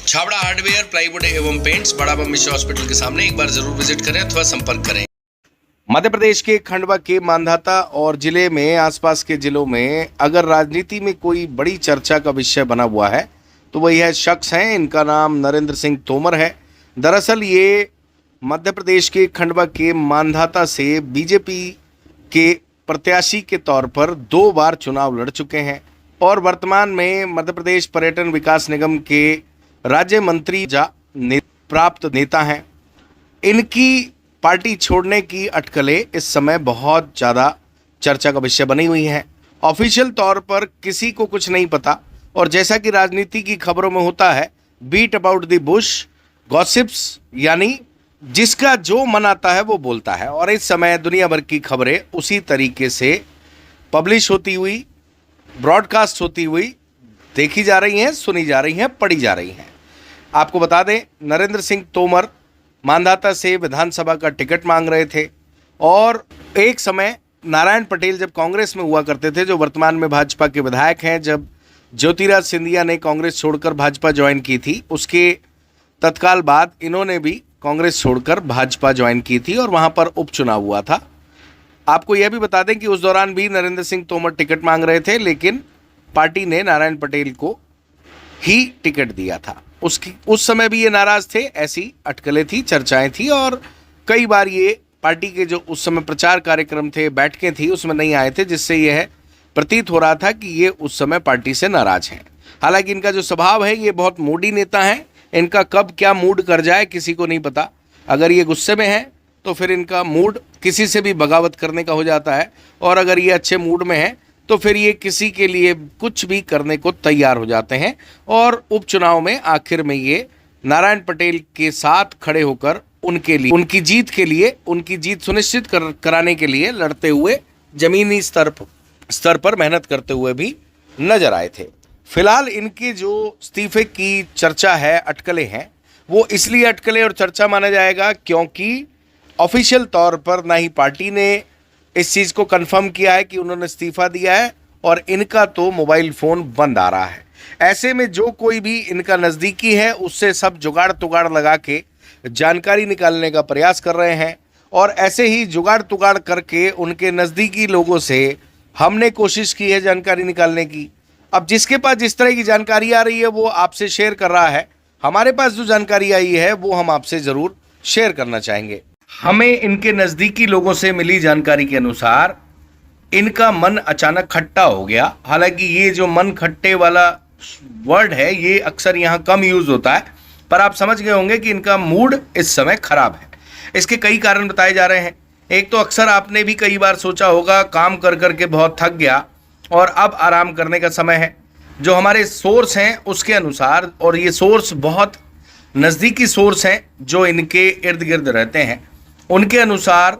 Chhabra hardware, plywood एवं paints, बड़ा Mishra hospital के सामने एक बार जरूर विजिट करें अथवा संपर्क करें। मध्य प्रदेश के खंडवा के मांधाता और जिले में आसपास के जिलों में अगर राजनीति में कोई बड़ी चर्चा का विषय बना हुआ है तो वही है शख्स हैं, इनका नाम नरेंद्र सिंह तोमर है। दरअसल ये मध्य प्रदेश के खंडवा के मांधाता से बीजेपी के प्रत्याशी के तौर पर 2 बार चुनाव लड़ चुके हैं और वर्तमान में मध्य प्रदेश पर्यटन विकास निगम के राज्य मंत्री प्राप्त नेता हैं। इनकी पार्टी छोड़ने की अटकलें इस समय बहुत ज़्यादा चर्चा का विषय बनी हुई हैं। ऑफिशियल तौर पर किसी को कुछ नहीं पता और जैसा कि राजनीति की खबरों में होता है, beat about the bush gossips, यानी जिसका जो मन आता है वो बोलता है। और इस समय दुनिया भर की खबरें उसी तरीके से पब्लिश होती हुई, ब्रॉडकास्ट होती हुई देखी जा रही हैं, सुनी जा रही हैं, पढ़ी जा रही हैं। आपको बता दें, नरेंद्र सिंह तोमर मांधाता से विधानसभा का टिकट मांग रहे थे और एक समय नारायण पटेल जब कांग्रेस में हुआ करते थे, जो वर्तमान में भाजपा के विधायक हैं, जब ज्योतिराज सिंधिया ने कांग्रेस छोड़कर भाजपा ज्वाइन की थी, उसके तत्काल बाद इन्होंने भी कांग्रेस छोड़कर भाजपा ज्वाइन की थी और वहां पर उपचुनाव हुआ था। आपको यह भी बता दें कि उस दौरान भी नरेंद्र सिंह तोमर टिकट मांग रहे थे, लेकिन पार्टी ने नारायण पटेल को ही टिकट दिया था। उस समय भी ये नाराज थे, ऐसी अटकलें थी, चर्चाएं थी और कई बार ये पार्टी के जो उस समय प्रचार कार्यक्रम थे, बैठकें थी, उसमें नहीं आए थे, जिससे यह प्रतीत हो रहा था कि ये उस समय पार्टी से नाराज हैं। हालांकि इनका जो स्वभाव है, ये बहुत मूडी नेता हैं। इनका कब क्या मूड कर जाए किसी को नहीं पता। अगर ये गुस्से में हैं तो फिर इनका मूड किसी से भी बगावत करने का हो जाता है और अगर ये अच्छे मूड में हैं तो फिर ये किसी के लिए कुछ भी करने को तैयार हो जाते हैं। और उपचुनाव में आखिर में ये नारायण पटेल के साथ खड़े होकर उनके लिए, उनकी जीत सुनिश्चित कराने के लिए लड़ते हुए जमीनी स्तर पर मेहनत करते हुए भी नजर आए थे। फिलहाल इनके जो इस्तीफे की चर्चा है, अटकलें हैं, वो इसलिए अटकलें और चर्चा माना जाएगा क्योंकि ऑफिशियल तौर पर ना ही पार्टी ने इस चीज़ को कंफर्म किया है कि उन्होंने इस्तीफा दिया है और इनका तो मोबाइल फ़ोन बंद आ रहा है। ऐसे में जो कोई भी इनका नज़दीकी है उससे सब जुगाड़ तुगाड़ लगा के जानकारी निकालने का प्रयास कर रहे हैं और ऐसे ही जुगाड़ तुगाड़ करके उनके नज़दीकी लोगों से हमने कोशिश की है जानकारी निकालने की। अब जिसके पास जिस तरह की जानकारी आ रही है वो आपसे शेयर कर रहा है। हमारे पास जो जानकारी आई है वो हम आपसे ज़रूर शेयर करना चाहेंगे। हमें इनके नज़दीकी लोगों से मिली जानकारी के अनुसार इनका मन अचानक खट्टा हो गया। हालांकि ये जो मन खट्टे वाला वर्ड है ये अक्सर यहाँ कम यूज़ होता है, पर आप समझ गए होंगे कि इनका मूड इस समय खराब है। इसके कई कारण बताए जा रहे हैं। एक तो अक्सर आपने भी कई बार सोचा होगा, काम कर कर के बहुत थक गया और अब आराम करने का समय है। जो हमारे सोर्स हैं उसके अनुसार, और ये सोर्स बहुत नज़दीकी सोर्स हैं जो इनके इर्द गिर्द रहते हैं, उनके अनुसार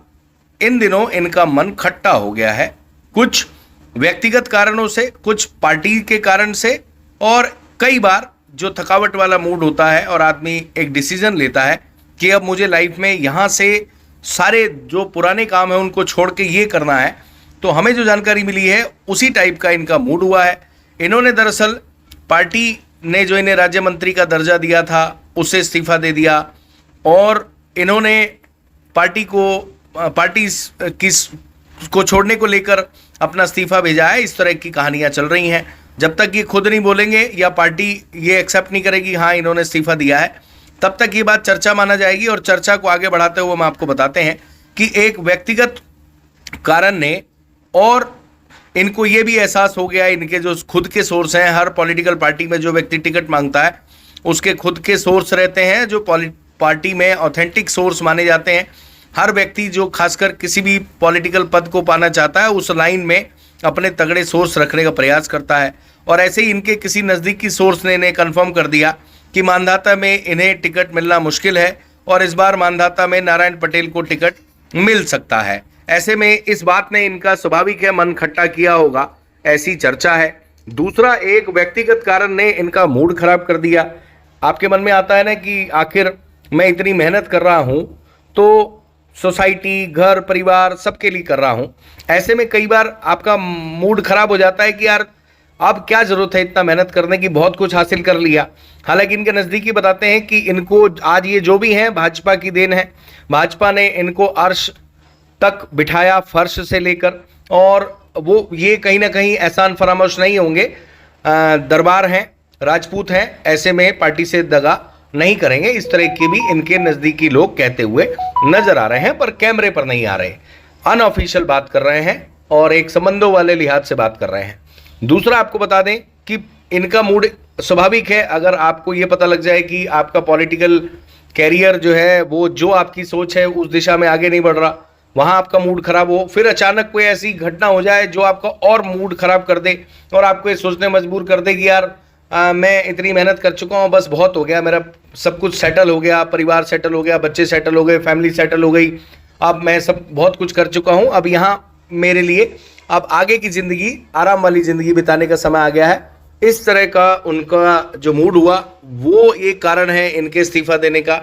इन दिनों इनका मन खट्टा हो गया है। कुछ व्यक्तिगत कारणों से, कुछ पार्टी के कारण से, और कई बार जो थकावट वाला मूड होता है और आदमी एक डिसीजन लेता है कि अब मुझे लाइफ में यहाँ से सारे जो पुराने काम हैं उनको छोड़ के ये करना है, तो हमें जो जानकारी मिली है उसी टाइप का इनका मूड हुआ है। इन्होंने दरअसल पार्टी ने जो इन्हें राज्य मंत्री का दर्जा दिया था उससे इस्तीफा दे दिया और इन्होंने पार्टी को छोड़ने को लेकर अपना इस्तीफा भेजा है। इस तरह की कहानियां चल रही हैं। जब तक ये खुद नहीं बोलेंगे या पार्टी ये एक्सेप्ट नहीं करेगी हाँ इन्होंने इस्तीफा दिया है, तब तक ये बात चर्चा माना जाएगी। और चर्चा को आगे बढ़ाते हुए हम आपको बताते हैं कि एक व्यक्तिगत कारण ने, और इनको ये भी एहसास हो गया, इनके जो खुद के सोर्स हैं, हर पॉलिटिकल पार्टी में जो व्यक्ति टिकट मांगता है उसके खुद के सोर्स रहते हैं जो पार्टी में ऑथेंटिक सोर्स माने जाते हैं। हर व्यक्ति जो खासकर किसी भी पॉलिटिकल पद को पाना चाहता है उस लाइन में अपने तगड़े सोर्स रखने का प्रयास करता है। और ऐसे ही इनके किसी नज़दीकी सोर्स ने इन्हें कन्फर्म कर दिया कि मांधाता में इन्हें टिकट मिलना मुश्किल है और इस बार मांधाता में नारायण पटेल को टिकट मिल सकता है। ऐसे में इस बात ने इनका स्वाभाविक है मन खट्टा किया होगा, ऐसी चर्चा है। दूसरा, एक व्यक्तिगत कारण ने इनका मूड खराब कर दिया। आपके मन में आता है ना कि आखिर मैं इतनी मेहनत कर रहा हूं तो सोसाइटी, घर, परिवार सबके लिए कर रहा हूं। ऐसे में कई बार आपका मूड खराब हो जाता है कि यार अब क्या जरूरत है इतना मेहनत करने की, बहुत कुछ हासिल कर लिया। हालांकि इनके नजदीकी बताते हैं कि इनको आज ये जो भी हैं भाजपा की देन है। भाजपा ने इनको अर्श तक बिठाया, फर्श से लेकर, और वो ये कहीं ना कहीं एहसान फरामोश नहीं होंगे। दरबार हैं, राजपूत हैं, ऐसे में पार्टी से दगा नहीं करेंगे, इस तरह के भी इनके नजदीकी लोग कहते हुए नजर आ रहे हैं, पर कैमरे पर नहीं आ रहे। अनऑफिशियल बात कर रहे हैं और एक संबंधों वाले लिहाज से बात कर रहे हैं। दूसरा आपको बता दें कि इनका मूड स्वाभाविक है। अगर आपको ये पता लग जाए कि आपका पॉलिटिकल कैरियर जो है वो जो आपकी सोच है उस दिशा में आगे नहीं बढ़ रहा, वहाँ आपका मूड खराब हो, फिर अचानक कोई ऐसी घटना हो जाए जो आपका और मूड खराब कर दे और आपको ये सोचने मजबूर कर दे कि यार मैं इतनी मेहनत कर चुका हूँ, बस बहुत हो गया, मेरा सब कुछ सेटल हो गया, परिवार सेटल हो गया, बच्चे सेटल हो गए, फैमिली सेटल हो गई, अब मैं सब बहुत कुछ कर चुका हूँ, अब यहाँ मेरे लिए अब आगे की ज़िंदगी, आराम वाली ज़िंदगी बिताने का समय आ गया है। इस तरह का उनका जो मूड हुआ वो एक कारण है इनके इस्तीफा देने का।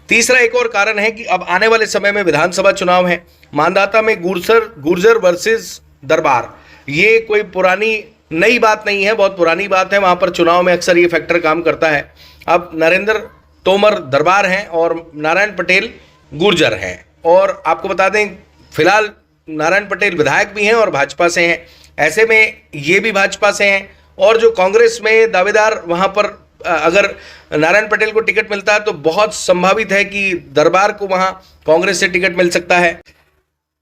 तीसरा एक और कारण है कि अब आने वाले समय में विधानसभा चुनाव है। मांधाता में गुर्जर वर्सेस दरबार, ये कोई पुरानी नई बात नहीं है, बहुत पुरानी बात है। वहाँ पर चुनाव में अक्सर ये फैक्टर काम करता है। अब नरेंद्र तोमर दरबार हैं और नारायण पटेल गुर्जर हैं। और आपको बता दें फिलहाल नारायण पटेल विधायक भी हैं और भाजपा से हैं, ऐसे में ये भी भाजपा से हैं। और जो कांग्रेस में दावेदार, वहाँ पर अगर नारायण पटेल को टिकट मिलता है तो बहुत संभावित है कि दरबार को वहाँ कांग्रेस से टिकट मिल सकता है।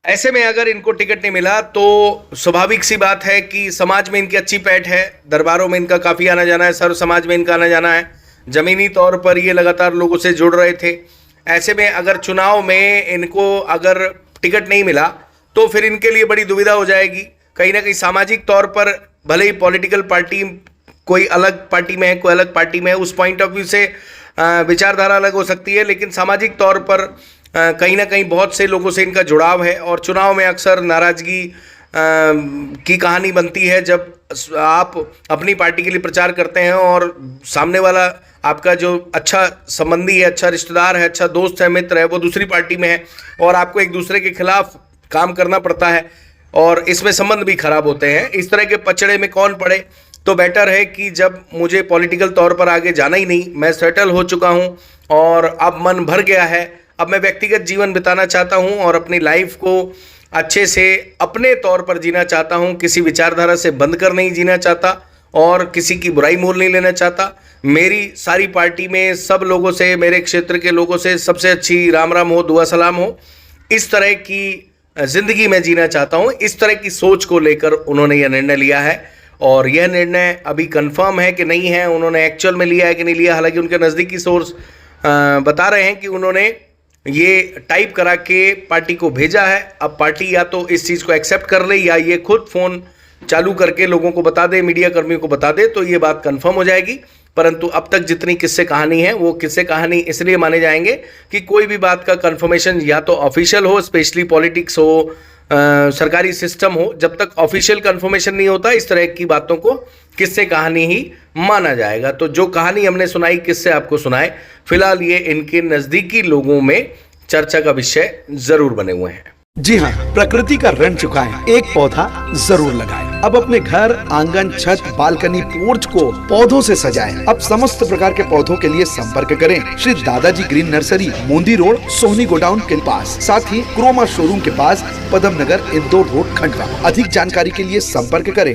ऐसे में अगर इनको टिकट नहीं मिला तो स्वाभाविक सी बात है कि समाज में इनकी अच्छी पैठ है, दरबारों में इनका काफ़ी आना जाना है, सर्व समाज में इनका आना जाना है, ज़मीनी तौर पर ये लगातार लोगों से जुड़ रहे थे। ऐसे में अगर चुनाव में इनको अगर टिकट नहीं मिला तो फिर इनके लिए बड़ी दुविधा हो जाएगी। कहीं ना कहीं सामाजिक तौर पर भले ही पॉलिटिकल पार्टी कोई अलग पार्टी में है, कोई अलग पार्टी में है, उस पॉइंट ऑफ व्यू से विचारधारा अलग हो सकती है, लेकिन सामाजिक तौर पर कहीं ना कहीं बहुत से लोगों से इनका जुड़ाव है। और चुनाव में अक्सर नाराज़गी की कहानी बनती है जब आप अपनी पार्टी के लिए प्रचार करते हैं और सामने वाला आपका जो अच्छा संबंधी है, अच्छा रिश्तेदार है, अच्छा दोस्त है, मित्र है, वो दूसरी पार्टी में है और आपको एक दूसरे के खिलाफ काम करना पड़ता है और इसमें संबंध भी खराब होते हैं। इस तरह के पचड़े में कौन पड़े, तो बेटर है कि जब मुझे पॉलिटिकल तौर पर आगे जाना ही नहीं, मैं सेटल हो चुका हूँ और अब मन भर गया है, अब मैं व्यक्तिगत जीवन बिताना चाहता हूँ और अपनी लाइफ को अच्छे से अपने तौर पर जीना चाहता हूँ, किसी विचारधारा से बंध कर नहीं जीना चाहता और किसी की बुराई मोल नहीं लेना चाहता। मेरी सारी पार्टी में सब लोगों से, मेरे क्षेत्र के लोगों से सबसे अच्छी राम राम हो, दुआ सलाम हो, इस तरह की ज़िंदगी में जीना चाहता हूँ। इस तरह की सोच को लेकर उन्होंने यह निर्णय लिया है और यह निर्णय अभी कंफर्म है कि नहीं है, उन्होंने एक्चुअल में लिया है कि नहीं लिया। हालांकि उनके नज़दीकी सोर्स बता रहे हैं कि उन्होंने ये टाइप करा के पार्टी को भेजा है। अब पार्टी या तो इस चीज़ को एक्सेप्ट कर ले या ये खुद फ़ोन चालू करके लोगों को बता दे, मीडिया कर्मियों को बता दे, तो ये बात कंफर्म हो जाएगी। परंतु अब तक जितनी किस्से कहानी है वो किस्से कहानी इसलिए माने जाएंगे कि कोई भी बात का कंफर्मेशन या तो ऑफिशियल हो, स्पेशली पॉलिटिक्स हो, सरकारी सिस्टम हो, जब तक ऑफिशियल कंफर्मेशन नहीं होता इस तरह की बातों को किस्से कहानी ही माना जाएगा। तो जो कहानी हमने सुनाई, किस्से आपको सुनाए, फिलहाल ये इनके नज़दीकी लोगों में चर्चा का विषय जरूर बने हुए हैं। जी हाँ, प्रकृति का ऋण चुकाएं, एक पौधा जरूर लगाएं। अब अपने घर, आंगन, छत, बालकनी, पोर्च को पौधों से सजाएं। अब समस्त प्रकार के पौधों के लिए संपर्क करें श्री दादाजी ग्रीन नर्सरी, मोंदी रोड, सोहनी गोडाउन के पास, साथ ही क्रोमा शोरूम के पास, पदम नगर, इंदौर रोड, खंडवा। अधिक जानकारी के लिए संपर्क करें।